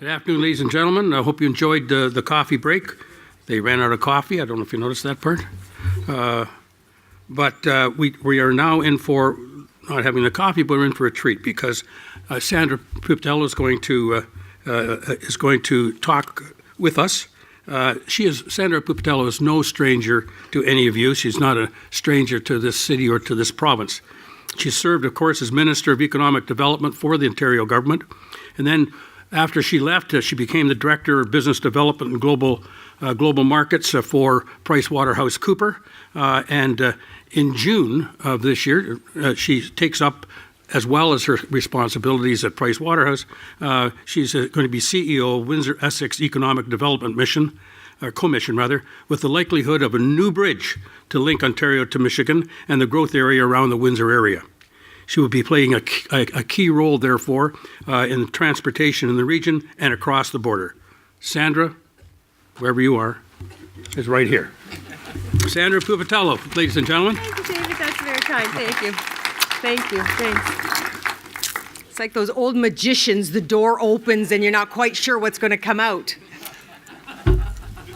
Good afternoon, ladies and gentlemen. I hope you enjoyed the coffee break. They ran out of coffee. I don't know if you noticed that part. But we are now in for not having the coffee, but we're in for a treat because Sandra Pupatello is going to talk with us. Sandra Pupatello is no stranger to any of you. She's not a stranger to this city or to this province. She served, of course, as Minister of Economic Development for the Ontario government. And then after she left, she became the Director of Business Development and Global Markets for PricewaterhouseCoopers. And in June of this year, she takes up, as well as her responsibilities at Pricewaterhouse, she's going to be CEO of WindsorEssex Economic Development Commission, with the likelihood of a new bridge to link Ontario to Michigan and the growth area around the Windsor area. She will be playing a key role, therefore, in transportation in the region and across the border. Sandra, wherever you are, is right here. Sandra Pupatello, ladies and gentlemen. Thank you, David. That's very kind. Thank you. Thank you. Thanks. It's like those old magicians. The door opens and you're not quite sure what's going to come out.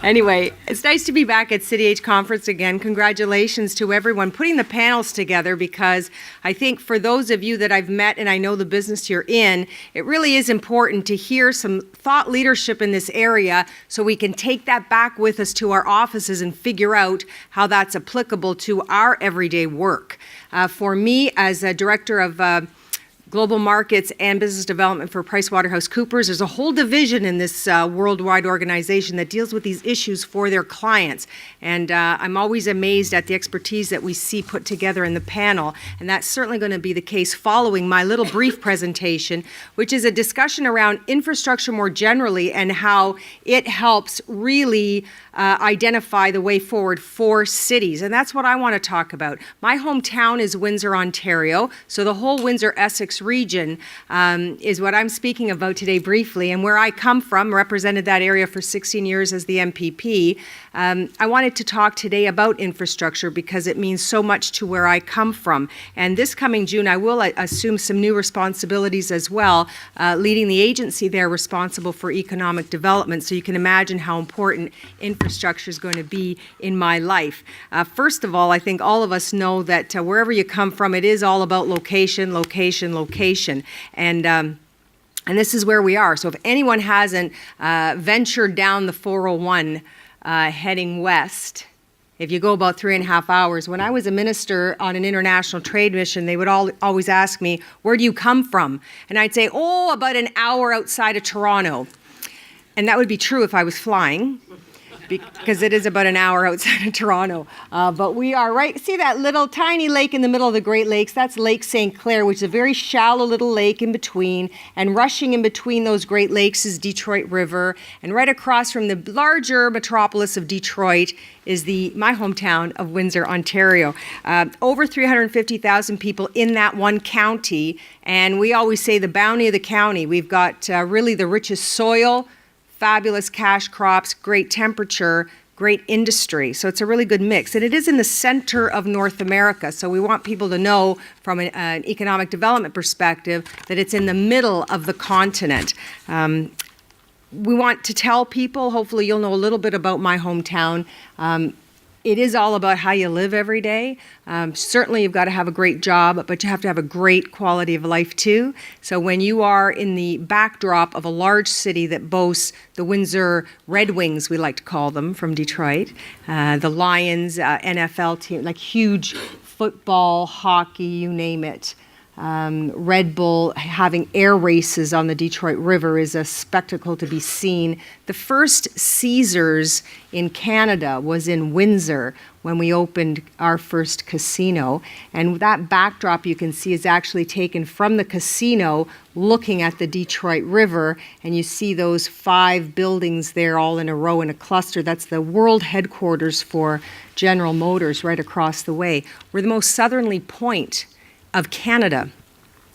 Anyway, it's nice to be back at City H Conference again. Congratulations to everyone putting the panels together, because I think for those of you that I've met and I know the business you're in, it really is important to hear some thought leadership in this area so we can take that back with us to our offices and figure out how that's applicable to our everyday work. For me, as a Director of Global Markets and Business Development for PricewaterhouseCoopers, there's a whole division in this worldwide organization that deals with these issues for their clients. And I'm always amazed at the expertise that we see put together in the panel. And that's certainly going to be the case following my little brief presentation, which is a discussion around infrastructure more generally and how it helps really identify the way forward for cities. And that's what I want to talk about. My hometown is Windsor, Ontario. So the whole WindsorEssex region is what I'm speaking about today briefly. And where I come from, represented that area for 16 years as the MPP. I wanted to talk today about infrastructure because it means so much to where I come from. And this coming June, I will assume some new responsibilities as well, leading the agency there responsible for economic development. So you can imagine how important infrastructure is going to be in my life. First of all, I think all of us know that wherever you come from, it is all about location, location, location. And this is where we are. So if anyone hasn't ventured down the 401 heading west, if you go about 3.5 hours, when I was a minister on an international trade mission, they would always ask me, where do you come from? And I'd say, oh, about an hour outside of Toronto. And that would be true if I was flying, because it is about an hour outside of Toronto. But we are right, see that little tiny lake in the middle of the Great Lakes? That's Lake St. Clair, which is a very shallow little lake in between. And rushing in between those Great Lakes is Detroit River. And right across from the larger metropolis of Detroit is my hometown of Windsor, Ontario. Over 350,000 people in that one county. And we always say the bounty of the county. We've got really the richest soil, fabulous cash crops, great temperature, great industry. So it's a really good mix. And it is in the center of North America. So we want people to know from an economic development perspective that it's in the middle of the continent. We want to tell people, hopefully you'll know a little bit about my hometown. It is all about how you live every day. Certainly you've got to have a great job, but you have to have a great quality of life too. So when you are in the backdrop of a large city that boasts the Windsor Red Wings, we like to call them, from Detroit, the Lions, NFL team, like huge football, hockey, you name it. Red Bull having air races on the Detroit River is a spectacle to be seen. The first Caesars in Canada was in Windsor when we opened our first casino. And that backdrop you can see is actually taken from the casino looking at the Detroit River. And you see those 5 buildings there all in a row in a cluster. That's the world headquarters for General Motors right across the way. We're the most southerly point of Canada.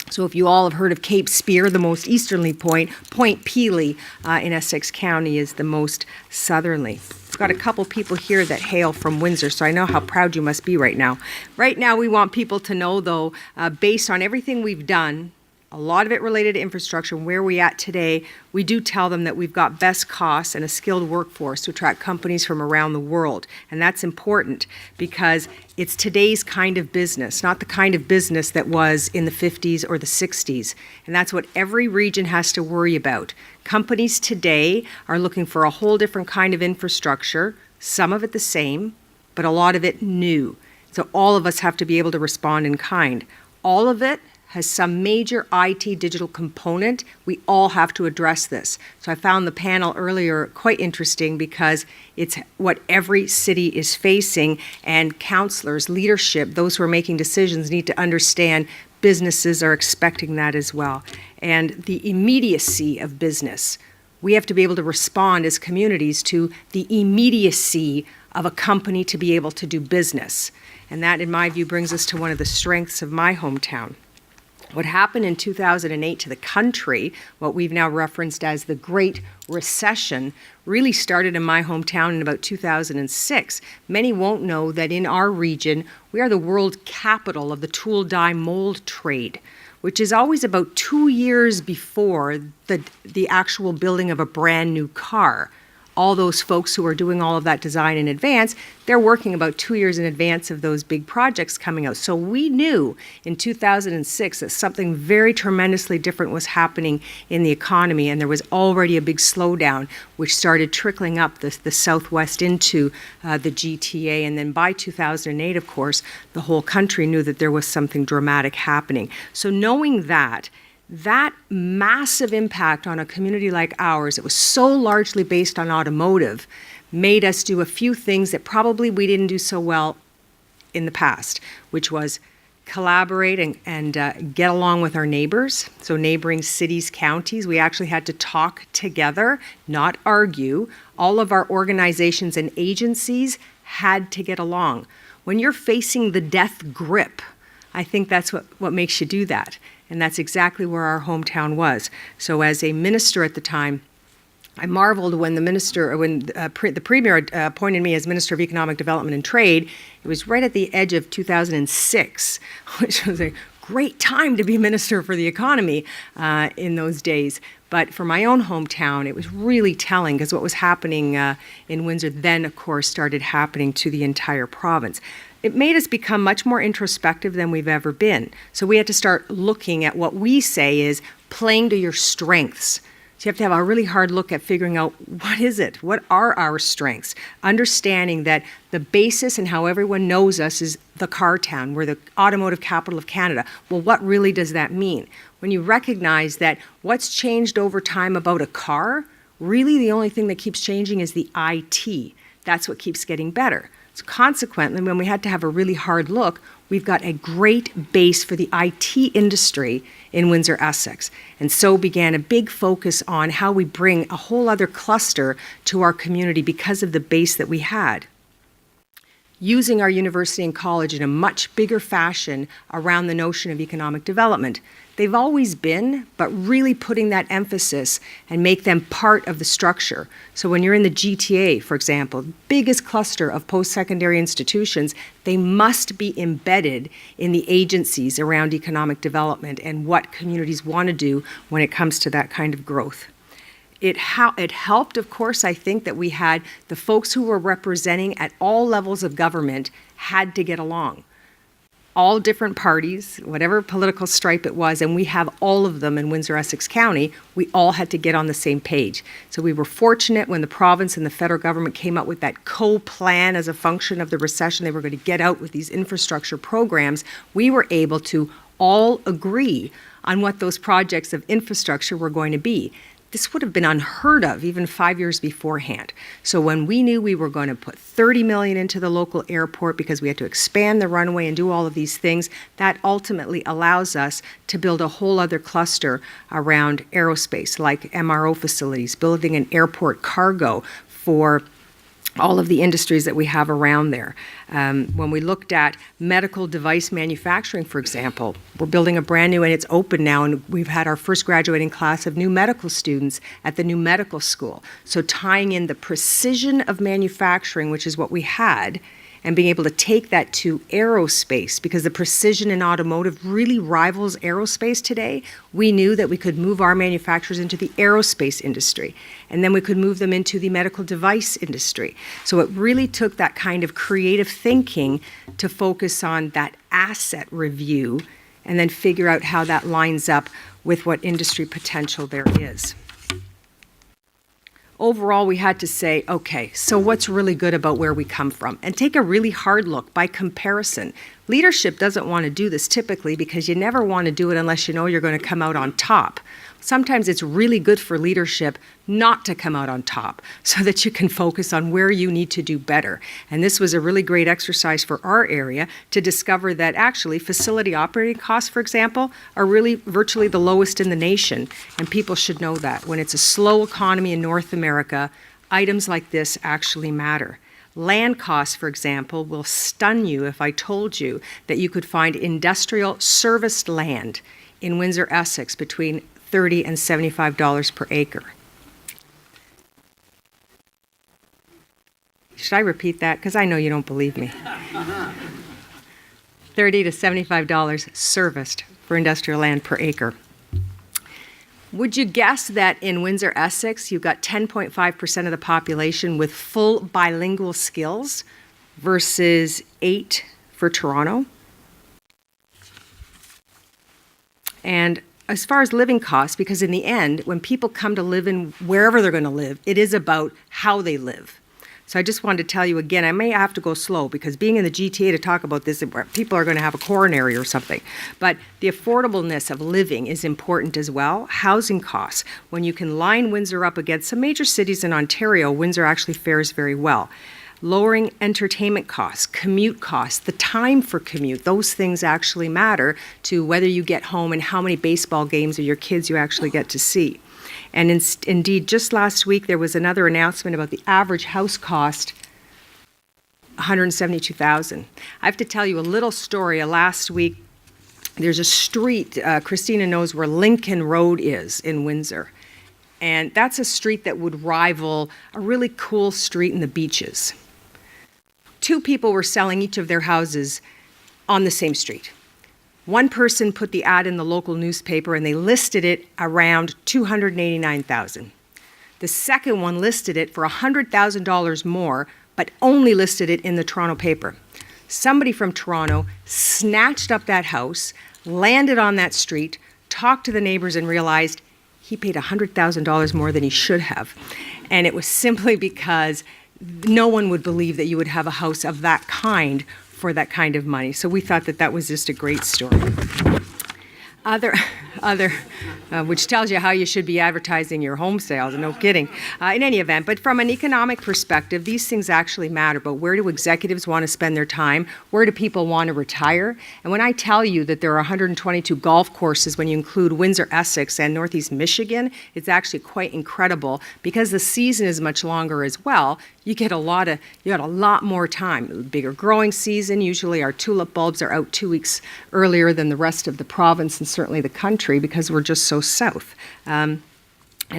So if you all have heard of Cape Spear, the most easterly point, Point Pelee in Essex County is the most southerly. I've got a couple people here that hail from Windsor, so I know how proud you must be right now. Right now we want people to know, though, based on everything we've done, a lot of it related to infrastructure. Where we at today, we do tell them that we've got best costs and a skilled workforce to attract companies from around the world. And that's important because it's today's kind of business, not the kind of business that was in the 50s or the 60s. And that's what every region has to worry about. Companies today are looking for a whole different kind of infrastructure, some of it the same, but a lot of it new. So all of us have to be able to respond in kind. All of it has some major IT digital component. We all have to address this. So I found the panel earlier quite interesting because it's what every city is facing, and councillors, leadership, those who are making decisions need to understand businesses are expecting that as well. And the immediacy of business. We have to be able to respond as communities to the immediacy of a company to be able to do business. And that, in my view, brings us to one of the strengths of my hometown. What happened in 2008 to the country, what we've now referenced as the Great Recession, really started in my hometown in about 2006. Many won't know that in our region, we are the world capital of the tool, die, mold trade, which is always about 2 years before the actual building of a brand new car. All those folks who are doing all of that design in advance, they're working about 2 years in advance of those big projects coming out. So we knew in 2006 that something very tremendously different was happening in the economy, and there was already a big slowdown, which started trickling up the Southwest into the GTA. And then by 2008, of course, the whole country knew that there was something dramatic happening. So knowing that massive impact on a community like ours, it was so largely based on automotive, made us do a few things that probably we didn't do so well in the past, which was collaborate and get along with our neighbors. So neighboring cities, counties, we actually had to talk together, not argue. All of our organizations and agencies had to get along. When you're facing the death grip, I think that's what makes you do that. And that's exactly where our hometown was. So as a minister at the time, I marveled when the Premier appointed me as Minister of Economic Development and Trade. It was right at the edge of 2006, which was a great time to be Minister for the Economy in those days. But for my own hometown, it was really telling because what was happening in Windsor then, of course, started happening to the entire province. It made us become much more introspective than we've ever been. So we had to start looking at what we say is playing to your strengths. So you have to have a really hard look at figuring out what is it? What are our strengths? Understanding that the basis and how everyone knows us is the car town. We're the automotive capital of Canada. Well, what really does that mean? When you recognize that what's changed over time about a car, really the only thing that keeps changing is the IT. That's what keeps getting better. So consequently, when we had to have a really hard look, we've got a great base for the IT industry in WindsorEssex. And so began a big focus on how we bring a whole other cluster to our community because of the base that we had. Using our university and college in a much bigger fashion around the notion of economic development. They've always been, but really putting that emphasis and make them part of the structure. So when you're in the GTA, for example, biggest cluster of post-secondary institutions, they must be embedded in the agencies around economic development and what communities want to do when it comes to that kind of growth. It helped, of course, I think that we had the folks who were representing at all levels of government had to get along. All different parties, whatever political stripe it was, and we have all of them in Windsor-Essex County, we all had to get on the same page. So we were fortunate when the province and the federal government came up with that co-plan as a function of the recession. They were going to get out with these infrastructure programs. We were able to all agree on what those projects of infrastructure were going to be. This would have been unheard of even 5 years beforehand. So when we knew we were going to put $30 million into the local airport because we had to expand the runway and do all of these things, that ultimately allows us to build a whole other cluster around aerospace, like MRO facilities, building an airport cargo for all of the industries that we have around there. When we looked at medical device manufacturing, for example, we're building a brand new, and it's open now, and we've had our first graduating class of new medical students at the new medical school. So tying in the precision of manufacturing, which is what we had, and being able to take that to aerospace, because the precision in automotive really rivals aerospace today. We knew that we could move our manufacturers into the aerospace industry, and then we could move them into the medical device industry. So it really took that kind of creative thinking to focus on that asset review and then figure out how that lines up with what industry potential there is. Overall, we had to say, okay, so what's really good about where we come from? And take a really hard look by comparison. Leadership doesn't want to do this typically because you never want to do it unless you know you're going to come out on top. Sometimes it's really good for leadership not to come out on top so that you can focus on where you need to do better. And this was a really great exercise for our area to discover that actually facility operating costs, for example, are really virtually the lowest in the nation. And people should know that. When it's a slow economy in North America, items like this actually matter. Land costs, for example, will stun you if I told you that you could find industrial serviced land in Windsor-Essex between $30 and $75 per acre. Should I repeat that? Because I know you don't believe me. $30 to $75 serviced for industrial land per acre. Would you guess that in Windsor-Essex, you've got 10.5% of the population with full bilingual skills versus 8 for Toronto? And as far as living costs, because in the end, when people come to live in wherever they're going to live, it is about how they live. So I just wanted to tell you again, I may have to go slow because being in the GTA to talk about this, people are going to have a coronary or something. But the affordableness of living is important as well. Housing costs. When you can line Windsor up against some major cities in Ontario, Windsor actually fares very well. Lowering entertainment costs, commute costs, the time for commute, those things actually matter to whether you get home and how many baseball games of your kids you actually get to see. And indeed, just last week, there was another announcement about the average house cost, $172,000. I have to tell you a little story. Last week, there's a street, Christina knows where Lincoln Road is in Windsor. And that's a street that would rival a really cool street in the Beaches. 2 people were selling each of their houses on the same street. One person put the ad in the local newspaper and they listed it around $289,000. The second one listed it for $100,000 more, but only listed it in the Toronto paper. Somebody from Toronto snatched up that house, landed on that street, talked to the neighbors and realized he paid $100,000 more than he should have. And it was simply because no one would believe that you would have a house of that kind for that kind of money. So we thought that that was just a great story. Which tells you how you should be advertising your home sales, no kidding. In any event, but from an economic perspective, these things actually matter. But where do executives want to spend their time? Where do people want to retire? And when I tell you that there are 122 golf courses when you include Windsor-Essex and Northeast Michigan, it's actually quite incredible because the season is much longer as well. You got a lot more time. Bigger growing season. Usually our tulip bulbs are out 2 weeks earlier than the rest of the province and certainly the country because we're just so south. And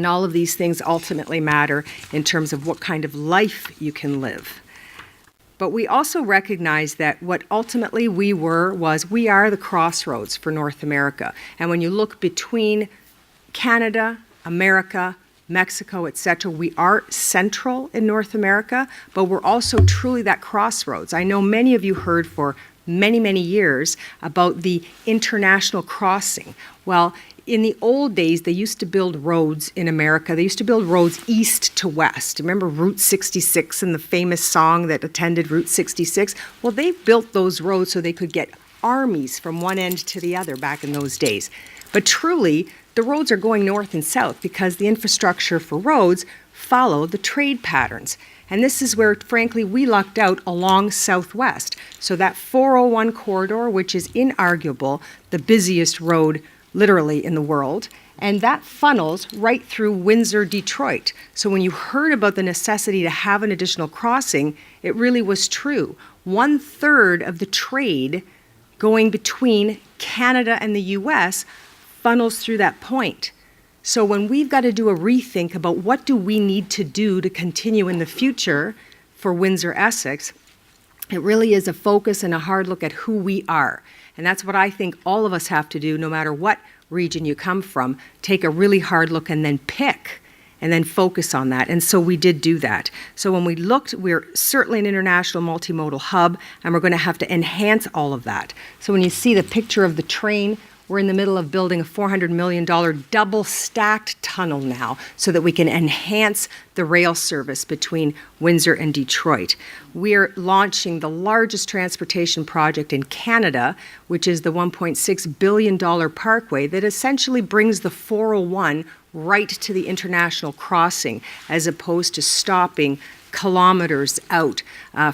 all of these things ultimately matter in terms of what kind of life you can live. But we also recognize that what ultimately we are the crossroads for North America. And when you look between Canada, America, Mexico, etc., we are central in North America, but we're also truly that crossroads. I know many of you heard for many, many years about the international crossing. Well, in the old days, they used to build roads in America. They used to build roads east to west. Remember Route 66 and the famous song that attended Route 66? Well, they built those roads so they could get armies from one end to the other back in those days. But truly, the roads are going north and south because the infrastructure for roads follow the trade patterns. And this is where, frankly, we lucked out along Southwest. So that 401 corridor, which is inarguable the busiest road literally in the world, and that funnels right through Windsor, Detroit. So when you heard about the necessity to have an additional crossing, it really was true. 1/3 of the trade going between Canada and the US funnels through that point. So when we've got to do a rethink about what do we need to do to continue in the future for Windsor-Essex, It really is a focus and a hard look at who we are. And that's what I think all of us have to do, no matter what region you come from. Take a really hard look and then pick and then focus on that. And so we did do that. So when we looked, we're certainly an international multimodal hub, and we're going to have to enhance all of that. So when you see the picture of the train, we're in the middle of building a $400 million double-stacked tunnel now so that we can enhance the rail service between Windsor and Detroit. We're launching the largest transportation project in Canada, which is the $1.6 billion parkway that essentially brings the 401 right to the international crossing, as opposed to stopping kilometers out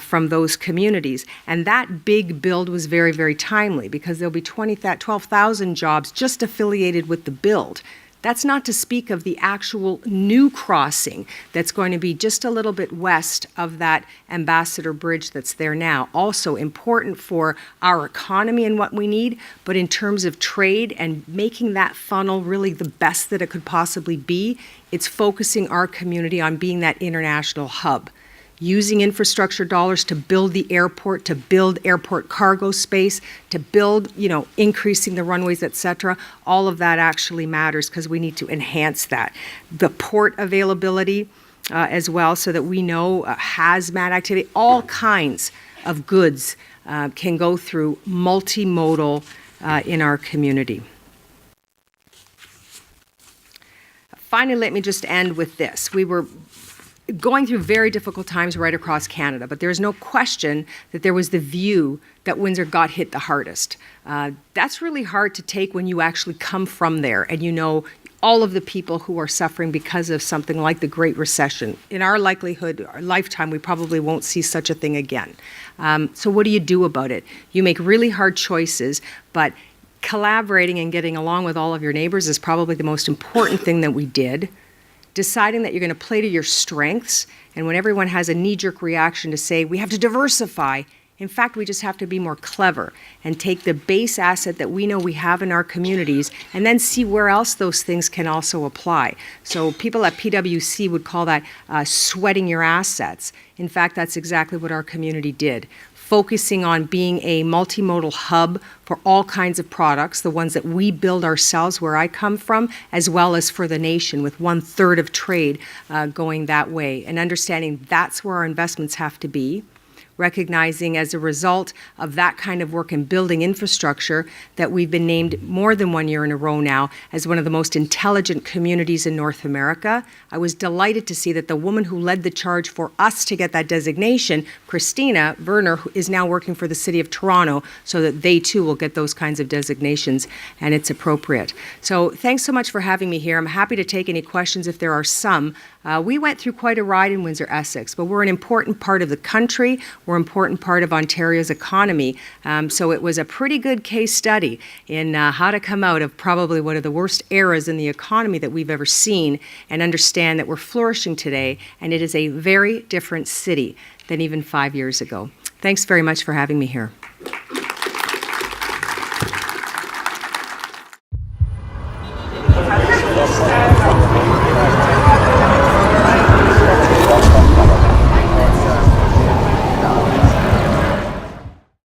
from those communities. And that big build was very, very timely, because there'll be 12,000 jobs just affiliated with the build. That's not to speak of the actual new crossing that's going to be just a little bit west of that Ambassador Bridge that's there now. Also important for our economy and what we need, but in terms of trade and making that funnel really the best that it could possibly be, it's focusing our community on being that international hub. Using infrastructure dollars to build the airport, to build airport cargo space, to build, increasing the runways, et cetera. All of that actually matters because we need to enhance that. The port availability as well, so that we know hazmat activity, all kinds of goods can go through multimodal in our community. Finally, let me just end with this. We were going through very difficult times right across Canada, but there's no question that there was the view that Windsor got hit the hardest. That's really hard to take when you actually come from there and you know all of the people who are suffering because of something like the Great Recession. In our lifetime, we probably won't see such a thing again. So what do you do about it? You make really hard choices, but collaborating and getting along with all of your neighbors is probably the most important thing that we did. Deciding that you're going to play to your strengths, and when everyone has a knee-jerk reaction to say, we have to diversify, in fact, we just have to be more clever and take the base asset that we know we have in our communities and then see where else those things can also apply. So people at PwC would call that sweating your assets. In fact, that's exactly what our community did. Focusing on being a multimodal hub for all kinds of products, the ones that we build ourselves where I come from, as well as for the nation, with 1/3 of trade going that way, and understanding that's where our investments have to be. Recognizing as a result of that kind of work in building infrastructure that we've been named more than 1 year in a row now as one of the most intelligent communities in North America. I was delighted to see that the woman who led the charge for us to get that designation, Christina Werner, who is now working for the City of Toronto, so that they too will get those kinds of designations, and it's appropriate. So thanks so much for having me here. I'm happy to take any questions if there are some. We went through quite a ride in Windsor-Essex, but we're an important part of the country. We're an important part of Ontario's economy. So it was a pretty good case study in how to come out of probably one of the worst eras in the economy that we've ever seen and understand that we're flourishing today, and it is a very different city than even 5 years ago. Thanks very much for having me here.